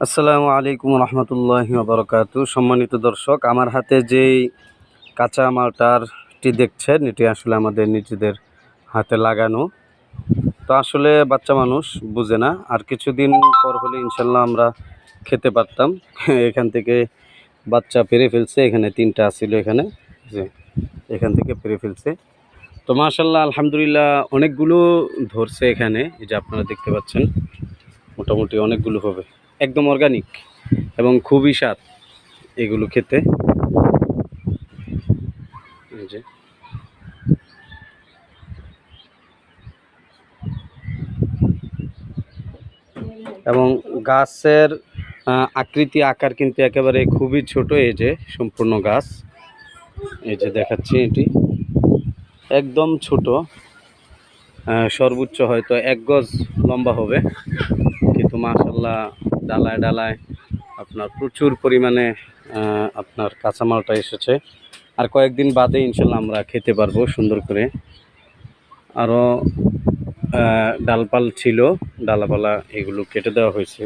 আসসালামু আলাইকুম রহমতুল্লাহি বারাকাতু। সম্মানিত দর্শক, আমার হাতে যেই কাঁচা মালটারটি দেখছেন, এটি আসলে আমাদের নিজেদের হাতে লাগানো। তো আসলে বাচ্চা মানুষ বুঝে না, আর কিছুদিন পর হলে ইনশাল্লাহ আমরা খেতে পারতাম। এখান থেকে বাচ্চা পেরে ফেলছে, এখানে 3টা ছিল, এখানে যে এখান থেকে পেরে ফেলছে। তো মাশাল্লাহ আলহামদুলিল্লাহ অনেকগুলো ধরছে এখানে, এই যে আপনারা দেখতে পাচ্ছেন, মোটামুটি অনেকগুলো হবে, একদম অর্গানিক এবং খুবই স্বাদ এগুলো খেতে। এই যে এবং গাছের আকৃতি আকার কিন্তু একেবারে খুবই ছোট। এই যে সম্পূর্ণ গাছ, এই যে দেখাচ্ছি, এটি একদম ছোট, সর্বোচ্চ হয়তো 1 গজ লম্বা হবে, কিন্তু মাশাল্লাহ ডালায় ডালায় আপনার প্রচুর পরিমাণে আপনার কাঁচামালটা এসেছে। আর কয়েকদিন বাদে ইনশাল্লাহ আমরা খেতে পারবো সুন্দর করে। আরও ডালপাল ছিল, ডালাপালা এগুলো কেটে দেওয়া হয়েছে।